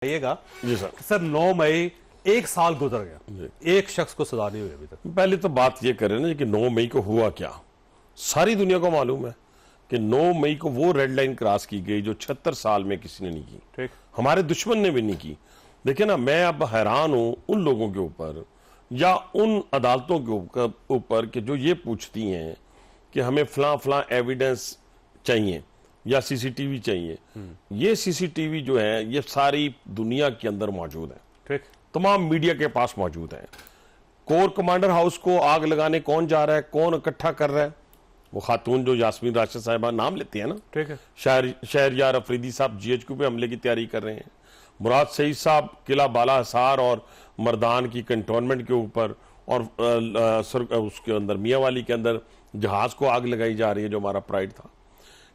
आइएगा जी sir. Sir 9 मई 1 साल गुजर गया, एक शख्स को सजा नहीं हुई अभी तक। पहले तो बात ये करें ना कि 9 मई को हुआ क्या। सारी दुनिया को मालूम है कि 9 मई को वो रेड लाइन क्रॉस की गई जो 76 साल में किसी ने नहीं की। ठीक, हमारे दुश्मन ने भी नहीं की। देखिए ना, मैं अब हैरान हूं उन लोगों के ऊपर या उन अदालतों के ऊपर कि जो ये पूछती हैं कि हमें फलां फलां एविडेंस चाहिए या सीसीटीवी चाहिए। ये सीसीटीवी जो है ये सारी दुनिया के अंदर मौजूद है, ठीक, तमाम मीडिया के पास मौजूद है। कोर कमांडर हाउस को आग लगाने कौन जा रहा है, कौन इकट्ठा कर रहा है, वो खातून जो यास्मीन राशिद साहिबा नाम लेती है ना, ठीक है। शहरयार अफरीदी साहब जीएचक्यू पे हमले की तैयारी कर रहे हैं। मुराद सईद साहब किला बाला हिसार और मर्दान की कंटोनमेंट के ऊपर और उसके अंदर मियांवाली के अंदर जहाज को आग लगाई जा रही है जो हमारा प्राइड था।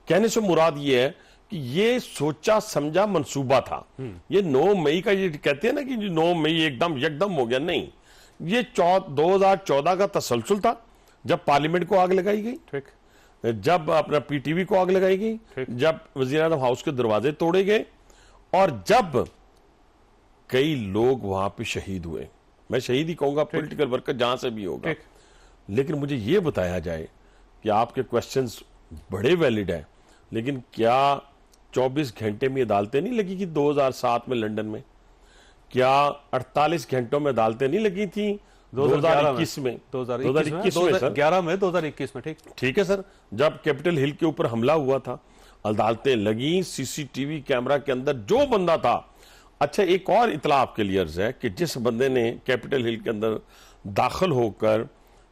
कहने से मुराद ये है कि ये सोचा समझा मंसूबा था। ये 9 मई का ये कहते हैं ना कि 9 मई एकदम यकदम हो गया, नहीं, ये 2014 का तसलसल था जब पार्लियामेंट को आग लगाई गई, ठीक, जब अपना पीटीवी को आग लगाई गई, जब वजीर आज़म हाउस के दरवाजे तोड़े गए और जब कई लोग वहां पे शहीद हुए। मैं शहीद ही कहूंगा, पॉलिटिकल वर्कर जहां से भी होगा। लेकिन मुझे ये बताया जाए कि आपके क्वेश्चंस बड़े वैलिड हैं, लेकिन क्या 24 घंटे में अदालतें नहीं लगी कि 2007 में लंदन में? क्या 48 घंटों में अदालतें नहीं लगी थी 2021 में? 2021 में सर, 11 में 2021 में। ठीक, ठीक है सर, जब कैपिटल हिल के ऊपर हमला हुआ था अदालतें लगी, सीसीटीवी कैमरा के अंदर जो बंदा था। अच्छा, एक और इतला आपके लिए अर्ज है कि जिस बंदे ने कैपिटल हिल के अंदर दाखिल होकर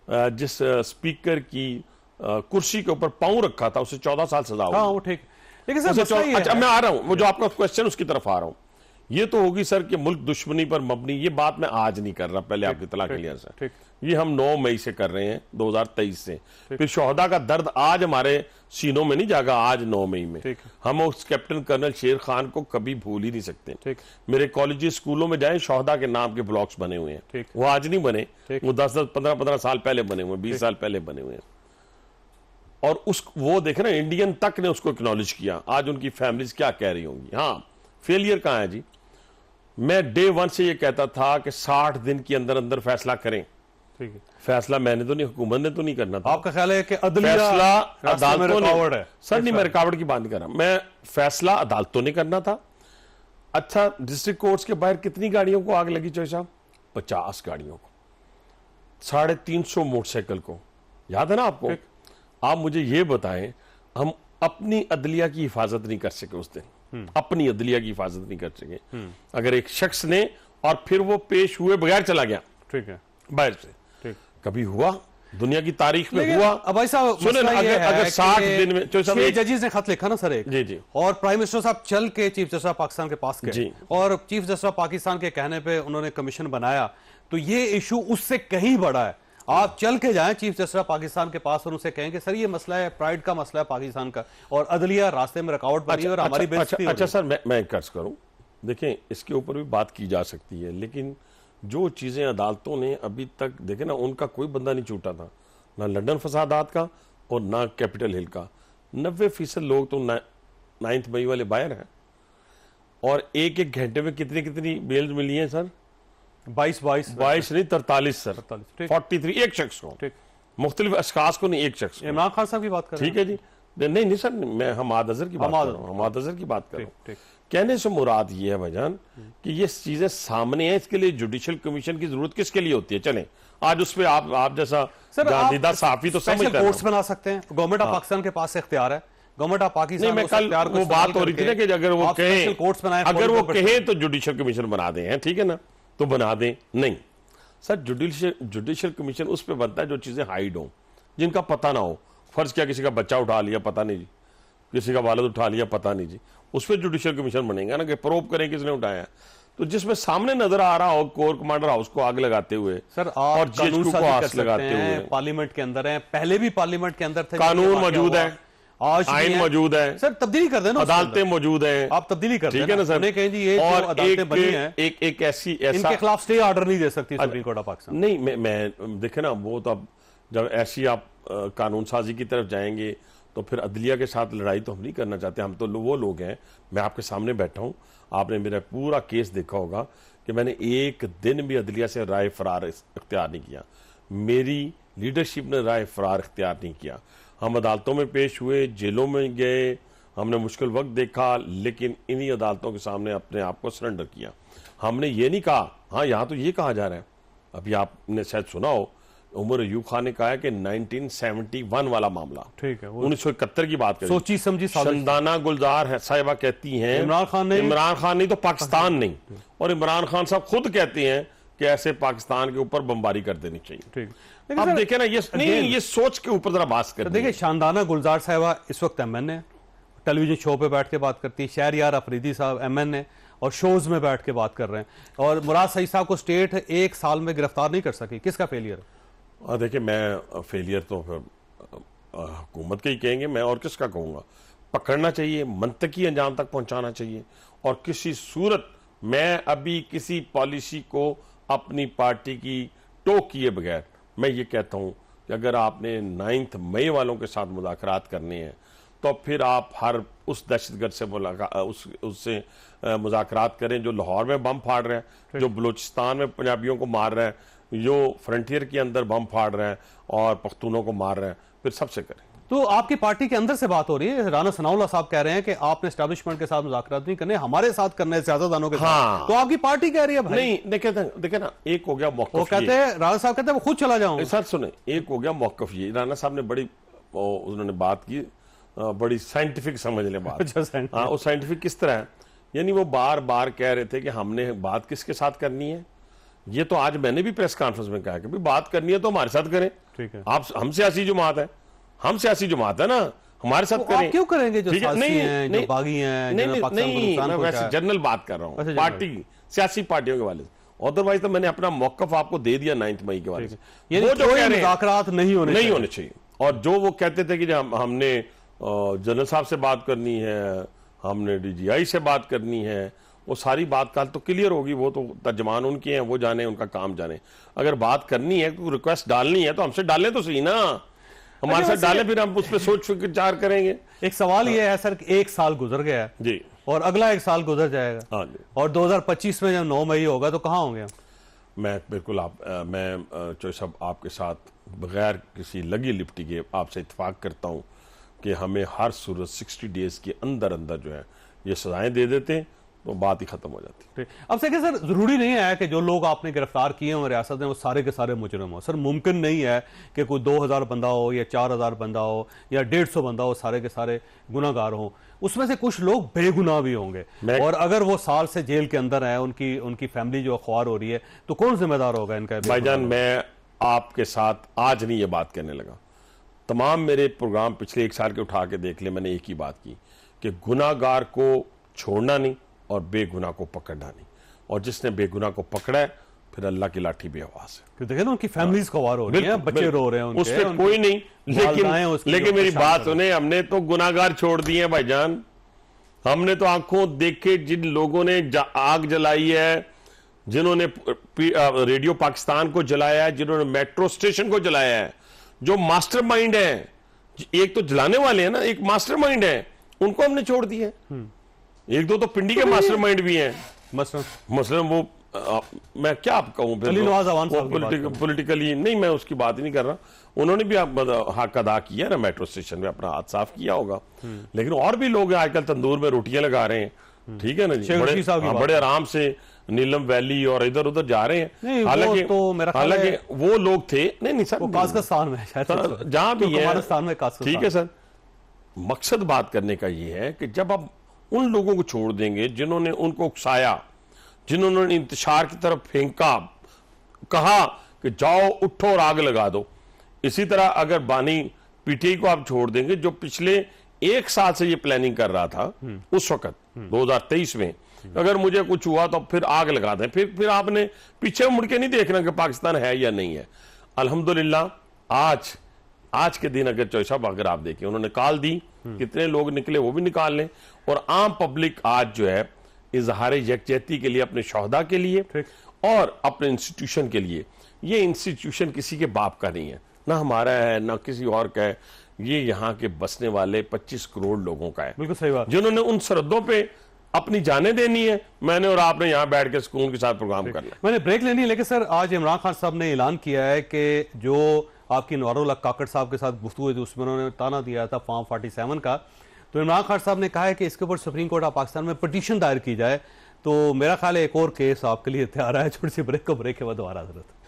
जिस स्पीकर की कुर्सी के ऊपर पांव रखा था उसे 14 साल सजा हुई। हाँ, वो ठीक। लेकिन सर अच्छा, मैं आ रहा हूं, वो जो आपका क्वेश्चन उसकी तरफ आ रहा हूं। ये तो होगी सर कि मुल्क दुश्मनी पर मबनी, ये बात मैं आज नहीं कर रहा, पहले आपकी इतला क्लियर सर। ये हम 9 मई से कर रहे हैं 2023 से। फिर शोहदा का दर्द आज हमारे सीनों में नहीं जागा, आज 9 मई में। हम उस कैप्टन कर्नल शेर खान को कभी भूल ही नहीं सकते। मेरे कॉलेज स्कूलों में जाएं, शोहदा के नाम के ब्लॉक्स बने हुए हैं। वो आज नहीं बने, वो 10-10, 15-15 साल पहले बने हुए, 20 साल पहले बने हुए हैं। और वो देखे ना, इंडियन तक ने उसको एक्नॉलेज किया। आज उनकी फैमिलीज क्या कह रही होंगी। हाँ, फेलियर कहां है जी? मैं डे 1 से ये कहता था कि 60 दिन के अंदर अंदर फैसला करें। ठीक है, फैसला मैंने तो नहीं, हुकूमत ने तो नहीं करना था। आपका ख्याल है कि अदलिया फैसला अदालतों ने, है? सर नहीं, मैं रुकावट की बात नहीं कर रहा, मैं फैसला अदालतों ने करना था। अच्छा, डिस्ट्रिक्ट कोर्ट्स के बाहर कितनी गाड़ियों को आग लगी चौधरी साहब? 50 गाड़ियों को, 350 मोटरसाइकिल को, याद है ना आपको? आप मुझे ये बताएं, हम अपनी अदलिया की हिफाजत नहीं कर सके उस दिन, अपनी अदलिया की हिफाजत नहीं कर सके। अगर एक शख्स ने, और फिर वो पेश हुए बगैर चला गया, ठीक है, बाहर से, ठीक, कभी हुआ दुनिया की तारीख में हुआ? अब भाई साहब सुने ना, अगर 60 दिन में 6 जजेस ने खत लिखा ना सर एक, जी जी, और प्राइम मिनिस्टर साहब चल के चीफ जस्टिस ऑफ पाकिस्तान के पास गए और चीफ जस्टिस ऑफ पाकिस्तान के कहने पे उन्होंने कमीशन बनाया। तो ये इशू उससे कहीं बड़ा है। आप चल के जाएं चीफ जस्टिस ऑफ पाकिस्तान के पास और उनसे कहें कि सर ये मसला है, प्राइड का मसला है पाकिस्तान का, और अदलिया रास्ते में रुकावट बनी और हमारी बेइज्जती। अच्छा सर, मैं एक कर्ज करूं, देखें इसके ऊपर भी बात की जा सकती है, लेकिन जो चीजें अदालतों ने अभी तक देखे ना, उनका कोई बंदा नहीं छूटा था, ना लंदन फसादात का और ना कैपिटल हिल का। 90% लोग तो 9 मई वाले बाहर हैं, और एक घंटे में कितनी बेल्स मिली हैं सर? 22 नहीं, 43 सर, 43 एक शख्स को, मुख्तलिफ अशखास को नहीं, एक शख्स को। इमरान खान साहब की बात कर रहे हैं? ठीक है जी, नहीं सर, मैं हमाद अजहर की बात कर रहा हूँ, हमाद अजहर की बात कर रहा हूँ। कहने से मुराद ये है भाईजान कि ये चीजें सामने हैं, इसके लिए जुडिशियल कमीशन की जरूरत किसके लिए होती है? चलें आज उस पर आप जैसा गांधीदा साफी तो समझ कोर्ट्स बना सकते हैं, गवर्नमेंट ऑफ पाकिस्तान के पास इख्तियार है, गवर्नमेंट ऑफ पाकिस्तान। नहीं, मैं कल वो बात हो रही थी ना कि अगर वो कहें, अगर वो कहें तो जुडिशियल कमीशन बना दें, ठीक है ना, तो बना दें। नहीं सर, जुडिशियल कमीशन उस पर बनता है जो चीजें हाइड हो, जिनका पता ना हो। फर्ज क्या, किसी का बच्चा उठा लिया, पता नहीं जी, किसी का वालिद उठा लिया, पता नहीं जी, उस पर जुडिशियल कमीशन बनेगा ना, कि प्रोब करें किसने उठाया। तो जिसमें सामने नजर आ रहा हो कोर कमांडर हाउस को आग लगाते हुए सर, और जीएचक्यू को आग लगाते हुए, पार्लियामेंट के अंदर है, पहले भी पार्लियामेंट के अंदर थे, कानून मौजूद है, आइन मौजूद है सर, तब्दीली कर देना, अदालतें मौजूद हैं, आप तब्दीली कर, ठीक है ना सर? कहें जी ये और अदालतें बनी हैं, एक ऐसा इनके खिलाफ स्टे ऑर्डर नहीं दे सकती सुप्रीम कोर्ट ऑफ पाकिस्तान। नहीं, मैं देखे ना, वो तो अब जब ऐसी आप कानून साजी की तरफ जाएंगे तो फिर अदलिया के साथ लड़ाई तो हम नहीं करना चाहते। हम तो वो लोग हैं, मैं आपके सामने बैठा हूं, आपने मेरा पूरा केस देखा होगा कि मैंने एक दिन भी अदलिया से राय फरार इख्तियार नहीं किया, मेरी लीडरशिप ने राय फरार इख्तियार नहीं किया। हम अदालतों में पेश हुए, जेलों में गए, हमने मुश्किल वक्त देखा, लेकिन इन्हीं अदालतों के सामने अपने आप को सरेंडर किया। हमने ये नहीं कहा, हाँ यहाँ तो ये कहा जा रहा है, अभी आपने शायद सुना हो, उमर अयूब खान ने कहा है कि 1971 वाला मामला, ठीक है, 1971 की बात करें, सोची समझी शंदाना गुलजार है साहिबा कहती हैं इमरान खान नहीं तो पाकिस्तान नहीं, और इमरान खान साहब खुद कहते हैं कि ऐसे पाकिस्तान के ऊपर बमबारी कर देनी चाहिए। ठीक, अब देखें ना, ये सोच के ऊपर जरा बात कर। देखिए, शानदाना गुलजार साहिबा इस वक्त MN है, टेलीविजन शो पे बैठ के बात करती है, शहरयार अफरीदी साहब MN है और शोज में बैठ के बात कर रहे हैं, और मुराद सईद साहब को स्टेट 1 साल में गिरफ्तार नहीं कर सकी। किसका फेलियर है? देखिए, मैं फेलियर तो फिर हुकूमत के ही कहेंगे, मैं और किसका कहूँगा। पकड़ना चाहिए, मंतकी अंजाम तक पहुंचाना चाहिए, और किसी सूरत मैं अभी किसी पॉलिसी को अपनी पार्टी की टोक किए बगैर मैं ये कहता हूँ कि अगर आपने 9 मई वालों के साथ मुज़ाकरात करने हैं तो फिर आप हर उस दहशतगर्द से उससे मुज़ाकरात करें जो लाहौर में बम फाड़ रहे हैं, जो बलूचिस्तान में पंजाबियों को मार रहे हैं, जो फ्रंटियर के अंदर बम फाड़ रहे हैं और पख्तूनों को मार रहे हैं, फिर सबसे करें। तो आपकी पार्टी के अंदर से बात हो रही है, राना सनाउल्लाह साहब कह रहे हैं कि आपने एस्टैब्लिशमेंट के साथ मुज़ाकरात नहीं करने, हमारे साथ करने, सियासतदानों के साथ। तो आपकी पार्टी कह रही है भाई नहीं, देखे ना, एक हो गया मौक़िफ़, वो कहते हैं, राना साहब कहते हैं वो खुद चला जाऊंगा। सर सुने, एक हो गया मौक़िफ़ ये, राना साहब ने बड़ी उन्होंने बात की, बड़ी साइंटिफिक समझ ले बात। हाँ, वो साइंटिफिक किस तरह है, यानी वो बार बार कह रहे थे कि हमने बात किसके साथ करनी है। ये तो आज मैंने भी प्रेस कॉन्फ्रेंस में कहा कि भाई बात करनी है तो हमारे साथ करें। ठीक है, आप हम सियासी जमात है, हम सियासी जमात है ना, हमारे साथ करें। आप क्यों करेंगे जो ठीक है, जो बागी हैं, नहीं, मैं वैसे जनरल बात कर रहा हूँ, पार्टी सियासी पार्टियों के वाले। अदरवाइज तो मैंने अपना मौक़िफ़ आपको दे दिया 9 मई के वाले से, वो जो कह रहे मुज़ाकरात नहीं होने चाहिए। और जो वो कहते थे कि हमने जनरल साहब से बात करनी है, हमने DGI से बात करनी है, वो सारी बात कल तो क्लियर होगी, वो तो तर्जमान उनके हैं, वो जाने, उनका काम जाने। अगर बात करनी है, तो रिक्वेस्ट डालनी है तो हमसे डालें तो सही ना, हमारे साथ डालें, फिर हम उस पर सोच विचार करेंगे। एक सवाल ये है सर कि 1 साल गुजर गया है जी, और अगला 1 साल गुजर जाएगा। हाँ जी, और 2025 में जब 9 मई होगा तो कहाँ होंगे? मैं बिल्कुल मैं चौधरी साहब आपके साथ बगैर किसी लगी लिपटी के आपसे इत्तेफाक करता हूँ कि हमें हर सूरत 60 डेज के अंदर अंदर जो है ये सजाएं दे देते तो बात ही खत्म हो जाती। अब से सर, जरूरी नहीं है कि जो लोग आपने गिरफ्तार किए हों रियासत में वो सारे के सारे मुजरिम हो। सर, मुमकिन नहीं है कि कोई 2000 बंदा हो या 4000 बंदा हो या 150 बंदा हो, सारे के सारे गुनाहगार हों। उसमें से कुछ लोग बेगुनाह भी होंगे, और अगर वो साल से जेल के अंदर है, उनकी फैमिली जो अखबार हो रही है, तो कौन जिम्मेदार होगा इनका? भाईजान, मैं आपके साथ आज नहीं ये बात कहने लगा, तमाम मेरे प्रोग्राम पिछले 1 साल के उठा के देख ले, मैंने एक ही बात की कि गुनाहगार को छोड़ना नहीं और बेगुनाह को पकड़ना नहीं, और जिसने बेगुनाह को पकड़ा है फिर अल्लाह की लाठी बेआवाज है। देखिए ना, उनकी फैमिलीज को वार हो रही है, बच्चे रो रहे हैं, उस पर कोई नहीं, लेकिन मेरी बात सुने, हमने तो गुनाहगार छोड़ दिए हैं भाईजान। हमने तो आंखों देखे जिन लोगों ने आग जलाई है, जिन्होंने रेडियो पाकिस्तान को जलाया है, जिन्होंने मेट्रो स्टेशन को जलाया है, जो मास्टरमाइंड है, एक तो जलाने वाले हैं ना, एक मास्टरमाइंड है, उनको हमने छोड़ दिया है। 1-2 तो पिंडी के मास्टरमाइंड भी हैं, मसलन वो मैं क्या आप कहूं, पॉलिटिकली नहीं, मैं उसकी बात ही नहीं कर रहा, उन्होंने भी हक अदा किया ना, मेट्रो स्टेशन में अपना हाथ साफ किया होगा, लेकिन और भी लोग आजकल तंदूर में रोटियां लगा रहे हैं, ठीक है ना जी, बड़े आराम से नीलम वैली और इधर उधर जा रहे हैं। हालांकि वो लोग थे, नहीं सर, काज़ाकिस्तान में जहां भी है, ठीक है सर। मकसद बात करने का ये है कि जब आप उन लोगों को छोड़ देंगे जिन्होंने उनको उकसाया, जिन्होंने इंतशार की तरफ फेंका, कहा कि जाओ उठो और आग लगा दो, इसी तरह अगर बानी PTI को आप छोड़ देंगे, जो पिछले 1 साल से ये प्लानिंग कर रहा था, उस वक्त 2023 में अगर मुझे कुछ हुआ तो फिर आग लगा दें, फिर आपने पीछे मुड़ के नहीं देखना कि पाकिस्तान है या नहीं है। अल्हम्दुलिल्लाह आज के दिन अगर चौधरी साहब अगर आप देखें, उन्होंने कॉल दी, कितने लोग निकले वो भी निकाल लें, और आम पब्लिक आज जो है इजहार यकजहती के लिए, अपने शोहदा के लिए और अपने इंस्टीट्यूशन के लिए, ये इंस्टीट्यूशन किसी के बाप का नहीं है, ना हमारा है ना किसी और का है, ये यहाँ के बसने वाले 25 करोड़ लोगों का है। बिल्कुल सही बात। जिन्होंने उन सरहदों पे अपनी जाने देनी है, मैंने और आपने यहां बैठ के सुकून के साथ प्रोग्राम करना है। मैंने ब्रेक लेनी है, लेकिन सर आज इमरान खान साहब ने ऐलान किया है कि जो आपकी नवारुल काकड़ साहब के साथ गुफ्तगू हुई थी उसमें उन्होंने ताना दिया था फॉर्म 47 का, तो इमरान खान साहब ने कहा है कि इसके ऊपर सुप्रीम कोर्ट ऑफ पाकिस्तान में पिटीशन दायर की जाए। तो मेरा ख्याल है एक और केस आपके लिए तैयार है। छोटी सी ब्रेक को, ब्रेक के बाद दोबारा जरूरत।